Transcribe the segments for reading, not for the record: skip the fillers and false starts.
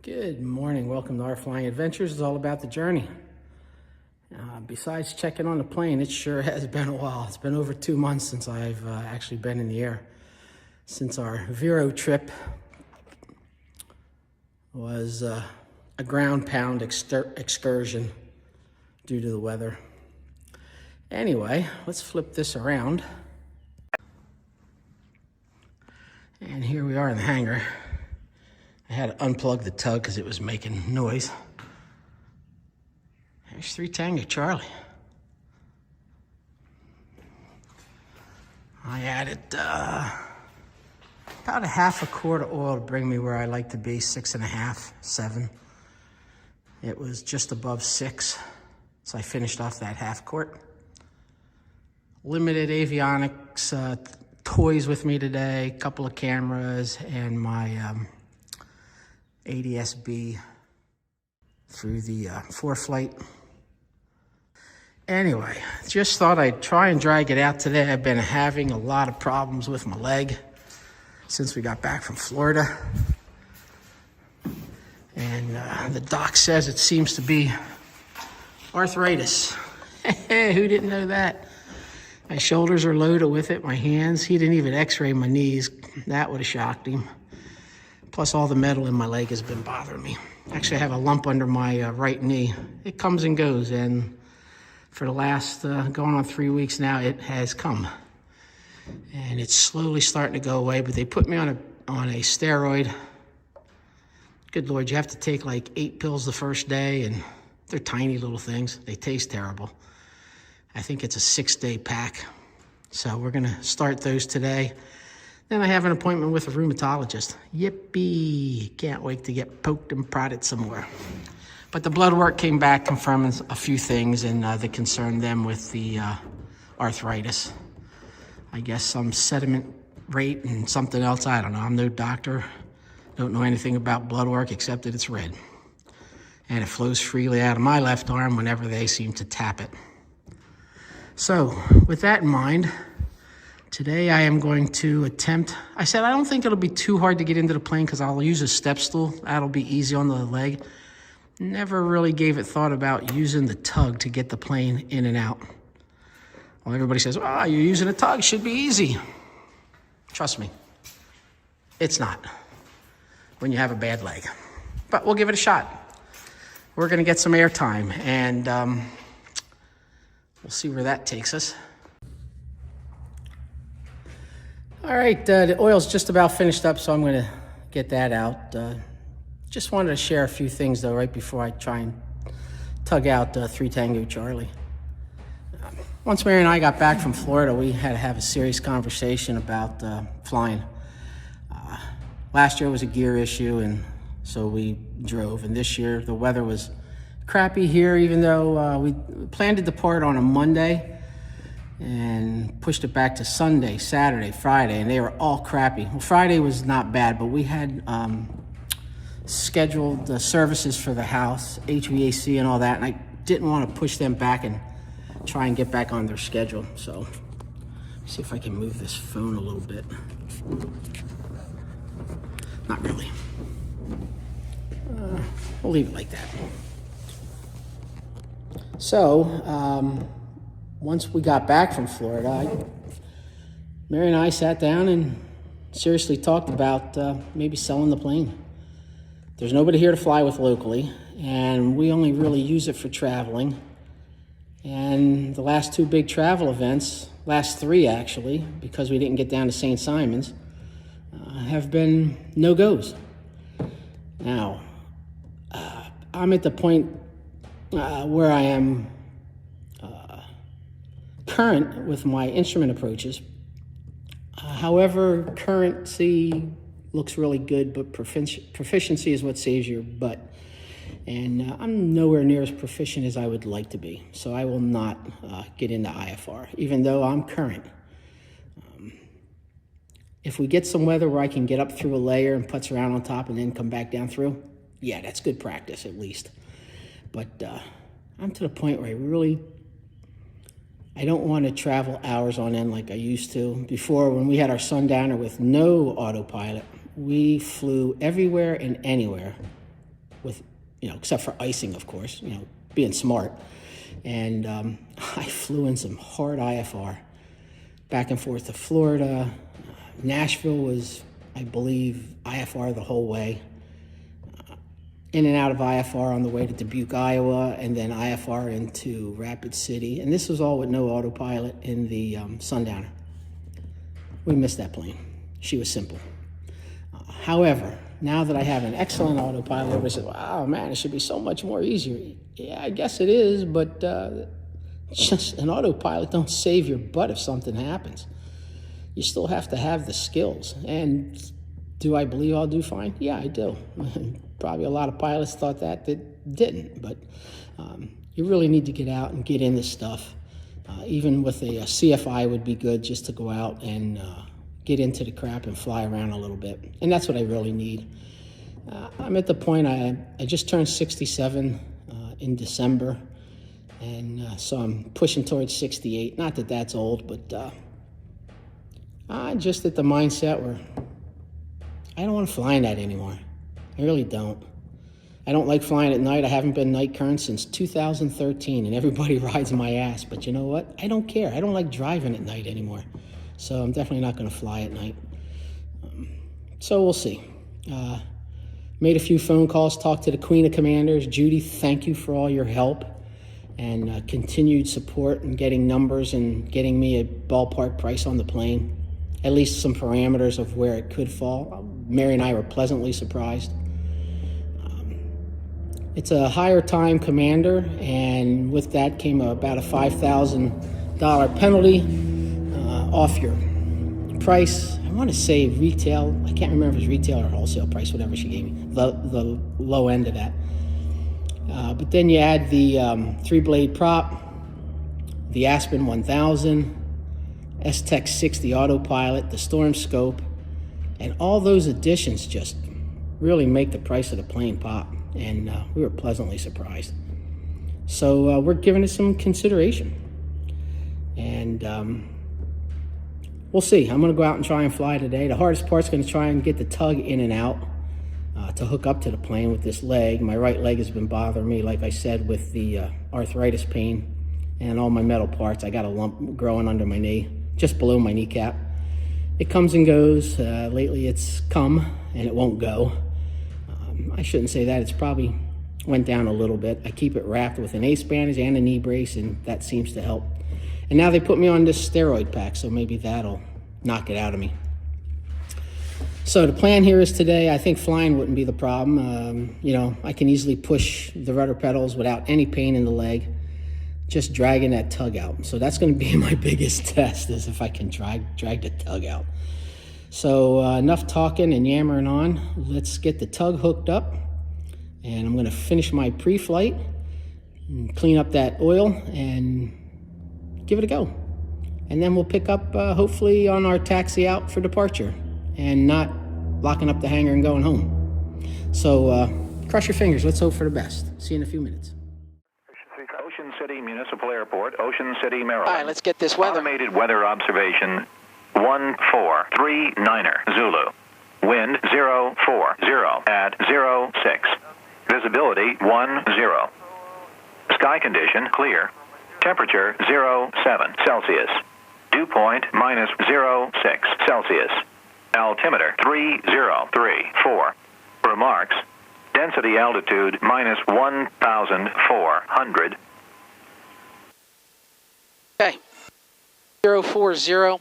Good morning. Welcome to our Flying Adventures. It's all about the journey. Besides checking on the plane, it sure has been a while. It's been over 2 months since I've actually been in the air. Since our Vero trip was a ground pound excursion due to the weather. Anyway, let's flip this around. And here we are in the hangar. I had to unplug the tug because it was making noise. There's 3 Tango Charlie. I added about a half a quart of oil to bring me where I like to be, 6.5, 7. It was just above 6, so I finished off that half quart. Limited avionics toys with me today, a couple of cameras, and my ADS-B through the ForeFlight. Anyway, just thought I'd try and drag it out today. I've been having a lot of problems with my leg since we got back from Florida. And the doc says it seems to be arthritis. Who didn't know that? My shoulders are loaded with it, my hands. He didn't even x-ray my knees. That would have shocked him. Plus all the metal in my leg has been bothering me. Actually, I have a lump under my right knee. It comes and goes, and for the last going on 3 weeks now, it has come. And it's slowly starting to go away, but they put me on a steroid. Good Lord, you have to take like 8 pills the first day, and they're tiny little things. They taste terrible. I think it's a 6-day pack. So we're gonna start those today. Then I have an appointment with a rheumatologist. Yippee! Can't wait to get poked and prodded some more. But the blood work came back confirming a few things and that concerned them with the arthritis. I guess some sediment rate and something else. I don't know. I'm no doctor. Don't know anything about blood work except that it's red. And it flows freely out of my left arm whenever they seem to tap it. So with that in mind, today I am going to attempt, I said I don't think it'll be too hard to get into the plane because I'll use a step stool. That'll be easy on the leg. Never really gave it thought about using the tug to get the plane in and out. Well, everybody says, oh, you're using a tug, should be easy. Trust me, it's not when you have a bad leg. But we'll give it a shot. We're gonna get some air time and we'll see where that takes us. All right, the oil's just about finished up, so I'm gonna get that out. Just wanted to share a few things though, right before I try and tug out 3 Tango Charlie. Once Mary and I got back from Florida, we had to have a serious conversation about flying. Last year was a gear issue, and so we drove. And this year, the weather was crappy here, even though we planned to depart on a Monday and pushed it back to Sunday, Saturday, Friday, and they were all crappy. Well, Friday was not bad, but we had scheduled services for the house, HVAC and all that, and I didn't want to push them back and try and get back on their schedule. So see if I can move this phone a little bit. Not really. We'll leave it like that. So once we got back from Florida, Mary and I sat down and seriously talked about maybe selling the plane. There's nobody here to fly with locally, and we only really use it for traveling. And the last 2 big travel events, last 3 actually, because we didn't get down to St. Simon's, have been no-goes. Now, I'm at the point where I am current with my instrument approaches. However, currency looks really good, but proficiency is what saves your butt. And I'm nowhere near as proficient as I would like to be. So I will not get into IFR, even though I'm current. If we get some weather where I can get up through a layer and putz around on top and then come back down through, yeah, that's good practice at least. But I'm to the point where I don't want to travel hours on end like I used to. Before, when we had our Sundowner with no autopilot, we flew everywhere and anywhere with, except for icing, of course, being smart. And I flew in some hard IFR back and forth to Florida. Nashville was, I believe, IFR the whole way. In and out of IFR on the way to Dubuque, Iowa, and then IFR into Rapid City. And this was all with no autopilot in the Sundowner. We missed that plane. She was simple. However, now that I have an excellent autopilot, everybody says, wow, man, it should be so much more easier. Yeah, I guess it is, but just an autopilot don't save your butt if something happens. You still have to have the skills. And do I believe I'll do fine? Yeah, I do. Probably a lot of pilots thought that didn't, but you really need to get out and get in this stuff. Even with a CFI would be good just to go out and get into the crap and fly around a little bit. And that's what I really need. I'm at the point, I just turned 67 in December, and so I'm pushing towards 68. Not that that's old, but I'm just at the mindset where I don't want to fly in that anymore. I really don't. I don't like flying at night. I haven't been night current since 2013, and everybody rides my ass. But you know what? I don't care. I don't like driving at night anymore. So I'm definitely not going to fly at night. So we'll see. Made a few phone calls, talked to the Queen of Commanders. Judy, thank you for all your help and continued support and getting numbers and getting me a ballpark price on the plane. At least some parameters of where it could fall. Mary and I were pleasantly surprised. It's a higher time Commander, and with that came about a $5,000 penalty off your price. I want to say retail. I can't remember if it was retail or wholesale price, whatever she gave me, the low end of that. But then you add the 3-blade prop, the Aspen 1000, S-Tech 60 autopilot, the Storm Scope, and all those additions just really make the price of the plane pop. And we were pleasantly surprised. So we're giving it some consideration. And we'll see. I'm going to go out and try and fly today. The hardest part's going to try and get the tug in and out to hook up to the plane with this leg. My right leg has been bothering me, like I said, with the arthritis pain and all my metal parts. I got a lump growing under my knee, just below my kneecap. It comes and goes. Lately it's come and it won't go. I shouldn't say that. It's probably went down a little bit. I keep it wrapped with an ace bandage and a knee brace, and that seems to help. And now they put me on this steroid pack, so maybe that'll knock it out of me. So the plan here is today, I think flying wouldn't be the problem. I can easily push the rudder pedals without any pain in the leg, just dragging that tug out. So that's going to be my biggest test, is if I can drag the tug out. So enough talking and yammering on. Let's get the tug hooked up, and I'm going to finish my pre-flight and clean up that oil and give it a go. And then we'll pick up hopefully on our taxi out for departure and not locking up the hangar and going home. So cross your fingers. Let's hope for the best. See you in a few minutes. Ocean City Municipal Airport, Ocean City, Maryland. All right, let's get this weather. Automated weather observation. 1439er Zulu. Wind 040 at 06. Visibility 10. Sky condition clear. Temperature 07 Celsius. Dew point -06 Celsius. Altimeter 3034. Remarks. Density altitude -1400. Okay. 040.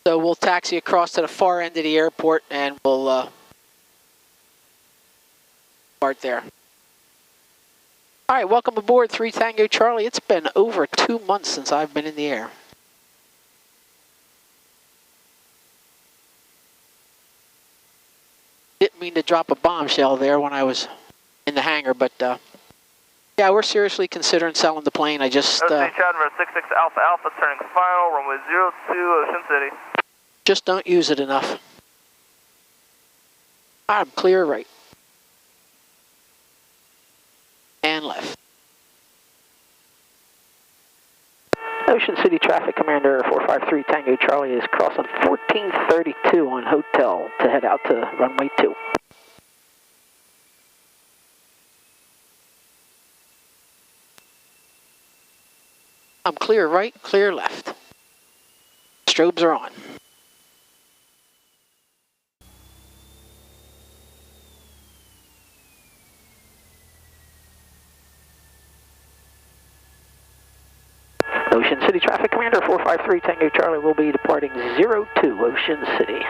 So we'll taxi across to the far end of the airport and we'll start there. All right, welcome aboard 3 Tango Charlie. It's been over 2 months since I've been in the air. Didn't mean to drop a bombshell there when I was in the hangar, but yeah, we're seriously considering selling the plane. I just... Chad, 66 Alpha Alpha, turning final, runway 02, Ocean City. Just don't use it enough. I'm clear right. And left. Ocean City Traffic Commander 453 Tango Charlie is crossing 1432 on Hotel to head out to runway 2. I'm clear right, clear left. Strobes are on. Ocean City Traffic Commander 453 Tango Charlie will be departing 02 Ocean City.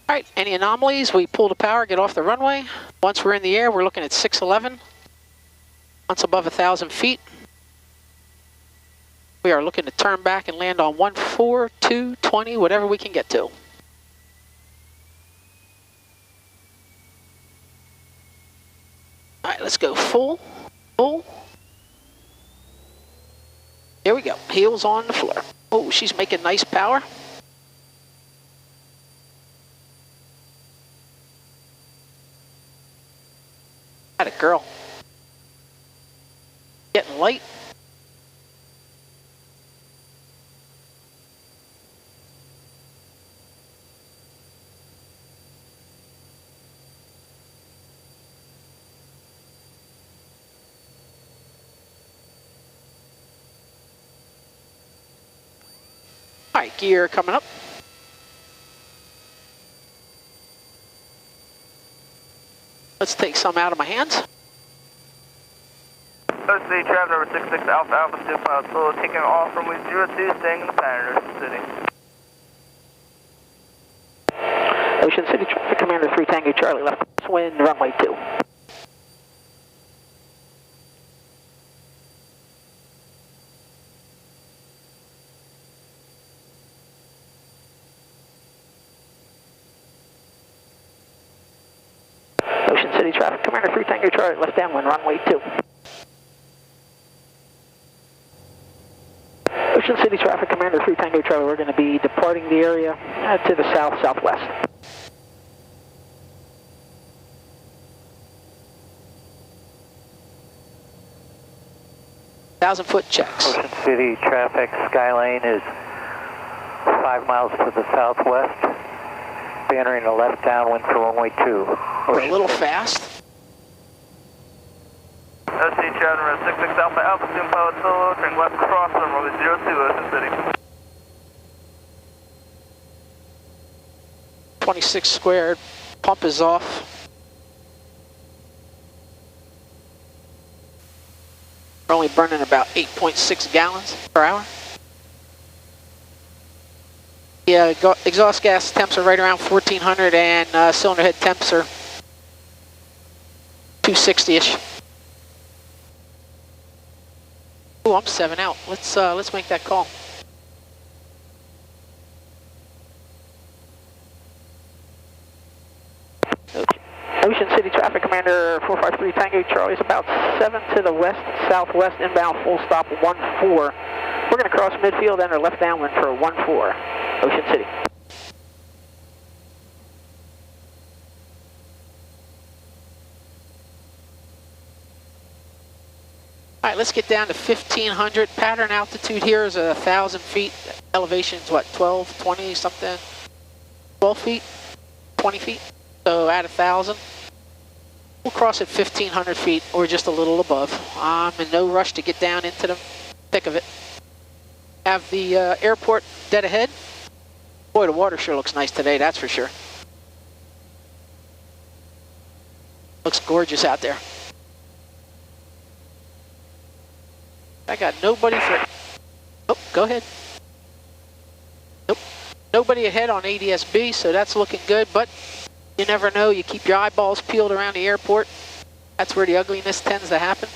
All right, any anomalies? We pull the power, get off the runway. Once we're in the air, we're looking at 611. Once above 1,000 feet, we are looking to turn back and land on 14, 2, 20, whatever we can get to. All right, let's go full, full. Here we go, heels on the floor. Oh, she's making nice power. Got it, girl. Getting light. All right, gear coming up. Let's take some out of my hands. Ocean City Traffic number 66 Alpha Alpha Student Pilot Solo taking off from runway 02, staying in the pattern, Ocean City. Ocean City Traffic Commander 3 Tango Charlie left wind runway 2. Ocean City Traffic Commander 3 Tango Charlie left downwind runway 2. Ocean City Traffic Commander 3 Tango Charlie, we're going to be departing the area to the south-southwest. Thousand-foot checks. Ocean City traffic, Skylane is 5 miles to the southwest. Be entering a left downwind for runway 2. We're a little fast. Ocean City Traffic number 66 Alpha Alpha Student Pilot Solo turning left across from runway 02, Ocean City. 26 squared, pump is off. We're only burning about 8.6 gallons per hour. Yeah, exhaust gas temps are right around 1400 and cylinder head temps are 260-ish. Ooh, I'm 7 out. Let's make that call. Ocean City Traffic Commander 453 Tango Charlie is about 7 to the west, southwest, inbound, full stop 14. We're going to cross midfield, enter left downwind for 14, Ocean City. All right, let's get down to 1500. Pattern altitude here is 1,000 feet. Elevation is what, 12, 20 something? 12 feet, 20 feet. So at 1,000. We'll cross at 1,500 feet or just a little above. I'm in no rush to get down into the thick of it. Have the airport dead ahead. Boy, the water sure looks nice today, that's for sure. Looks gorgeous out there. I got nobody for... Oh, go ahead. Nope. Nobody ahead on ADS-B, so that's looking good, but you never know. You keep your eyeballs peeled around the airport. That's where the ugliness tends to happen.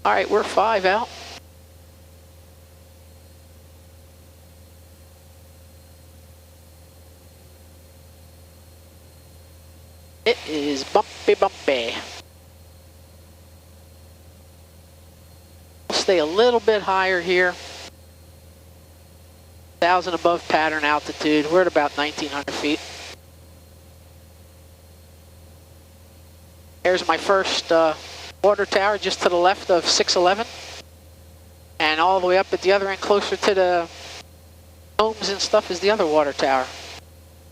All right, we're 5 out. It is bumpy, bumpy. We'll stay a little bit higher here. 1,000 above pattern altitude. We're at about 1,900 feet. There's my first water tower just to the left of 611. And all the way up at the other end, closer to the homes and stuff, is the other water tower.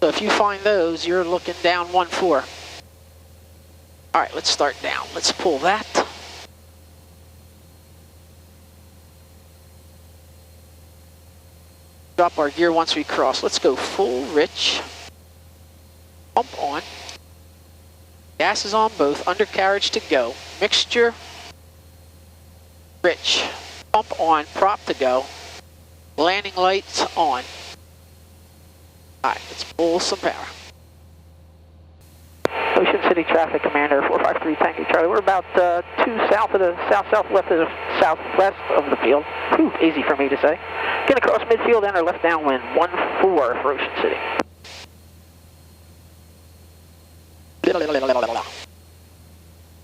So if you find those, you're looking down 1-4. All right, let's start down. Let's pull that. Drop our gear once we cross. Let's go full rich. Pump on. Gas is on both. Undercarriage to go. Mixture. Rich. Pump on. Prop to go. Landing lights on. Alright, let's pull some power. Ocean City Traffic Commander 453 Tango Charlie. We're about 2 south of the southwest of the southwest of the field. Whew, easy for me to say. Gonna cross midfield, enter left downwind 1-4 for Ocean City.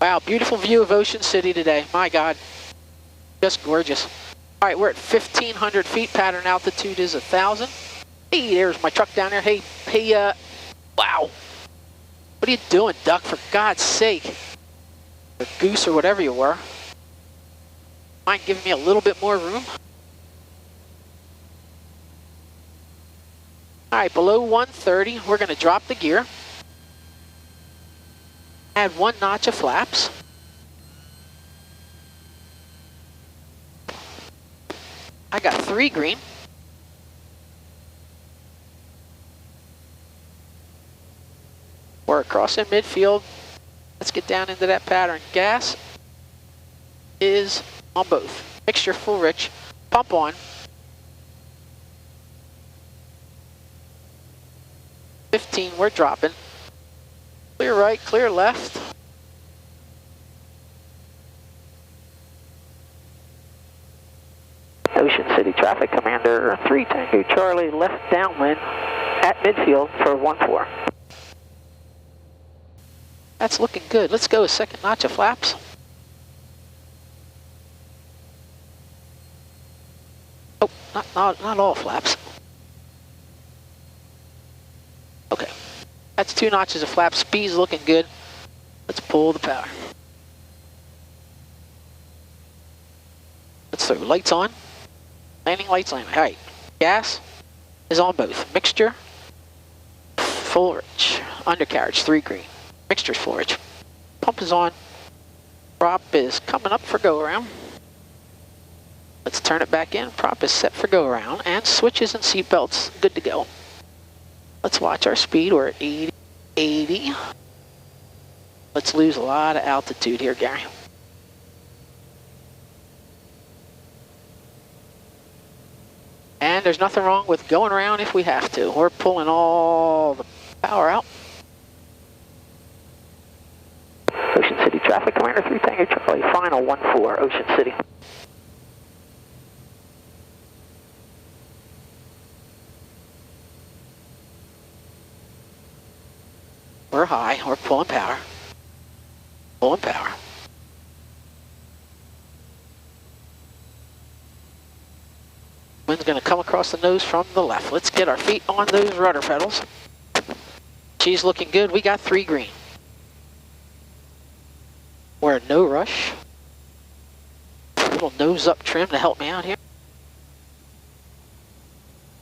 Wow, beautiful view of Ocean City today. My God, just gorgeous. All right, we're at 1,500 feet. Pattern altitude is 1,000. Hey, there's my truck down there. Hey, wow. What are you doing, duck, for God's sake? Or goose or whatever you were. Mind giving me a little bit more room? All right, below 130, we're going to drop the gear. Add 1 notch of flaps. I got 3 green. We're across in midfield. Let's get down into that pattern. Gas is on both. Mixture full rich. Pump on. 15, we're dropping. Clear right, clear left. Ocean City Traffic Commander 3 Tango Charlie, left downwind at midfield for 1-4. That's looking good. Let's go a second notch of flaps. Oh, not all flaps. Okay, that's 2 notches of flap. Speed's looking good. Let's pull the power. Let's throw lights on. Landing lights on. All right, gas is on both. Mixture, full rich. Undercarriage, 3 green. Mixture's full rich. Pump is on. Prop is coming up for go around. Let's turn it back in. Prop is set for go around. And switches and seatbelts good to go. Let's watch our speed. We're at 80. Let's lose a lot of altitude here, Gary. And there's nothing wrong with going around if we have to. We're pulling all the power out. Ocean City Traffic Commander 3 Tango Charlie, final 1-4, Ocean City. We're high, we're pulling power. Pulling power. Wind's gonna come across the nose from the left. Let's get our feet on those rudder pedals. She's looking good. We got 3 green. We're in no rush. A little nose up trim to help me out here.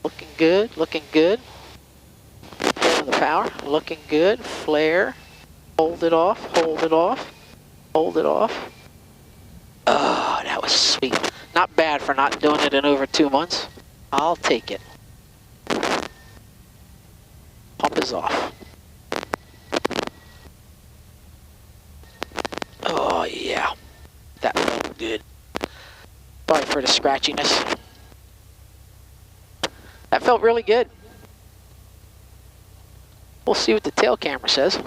Looking good, looking good. Pulling the power, looking good. Flare. Hold it off, hold it off, hold it off. Oh, that was sweet. Not bad for not doing it in over 2 months. I'll take it. Pump is off. Oh yeah, that felt good. Sorry for the scratchiness. That felt really good. We'll see what the tail camera says.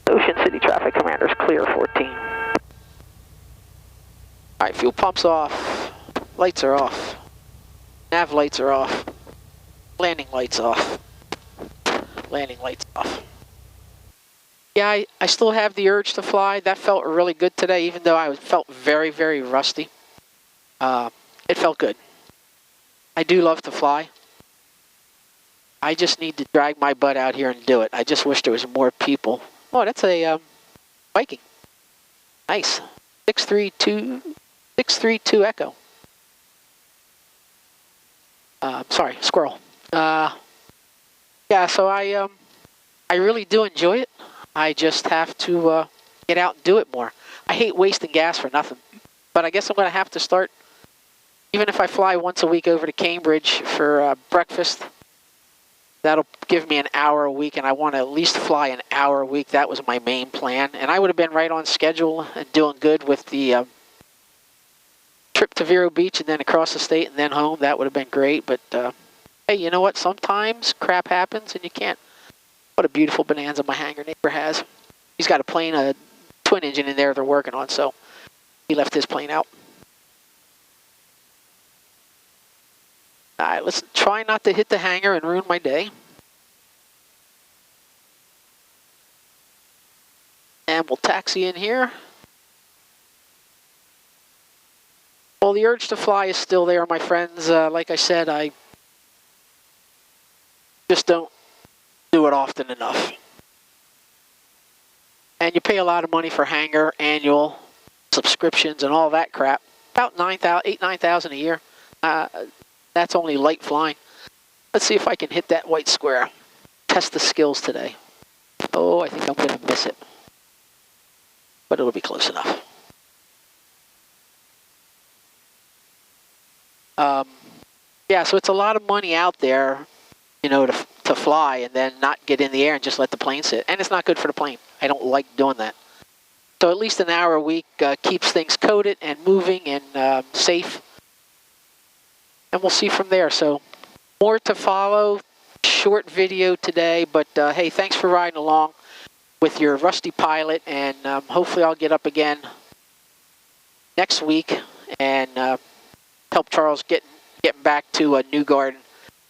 Ocean City Traffic Commander's clear 14. Alright, fuel pump's off. Lights are off. Nav lights are off. Landing lights off. Landing lights off. Yeah, I still have the urge to fly. That felt really good today, even though I felt very, very rusty. It felt good. I do love to fly. I just need to drag my butt out here and do it. I just wish there was more people. Oh, that's a Viking. Nice. 632 Echo. Sorry, squirrel. Yeah, so I really do enjoy it. I just have to get out and do it more. I hate wasting gas for nothing. But I guess I'm going to have to start, even if I fly once a week over to Cambridge for breakfast, that'll give me an hour a week, and I want to at least fly an hour a week. That was my main plan. And I would have been right on schedule and doing good with the trip to Vero Beach and then across the state and then home. That would have been great. But, hey, you know what? Sometimes crap happens and you can't. What a beautiful bonanza my hangar neighbor has. He's got a plane, a twin engine in there they're working on, so he left his plane out. All right, let's try not to hit the hangar and ruin my day. And we'll taxi in here. Well, the urge to fly is still there, my friends. Like I said, I just don't do it often enough. And you pay a lot of money for hangar, annual subscriptions, and all that crap. About $9,000 a year. That's only light flying. Let's see if I can hit that white square. Test the skills today. Oh, I think I'm going to miss it. But it'll be close enough. Yeah, so it's a lot of money out there, you know, to fly and then not get in the air and just let the plane sit. And it's not good for the plane. I don't like doing that. So at least an hour a week keeps things coated and moving and safe. And we'll see from there. So more to follow. Short video today, but hey, thanks for riding along with your rusty pilot, and hopefully I'll get up again next week and help Charles getting back to New Garden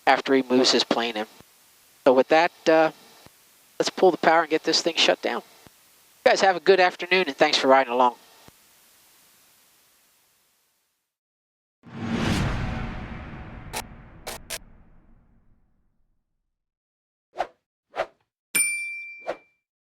after he moves his plane in. So with that, let's pull the power and get this thing shut down. You guys have a good afternoon, and thanks for riding along.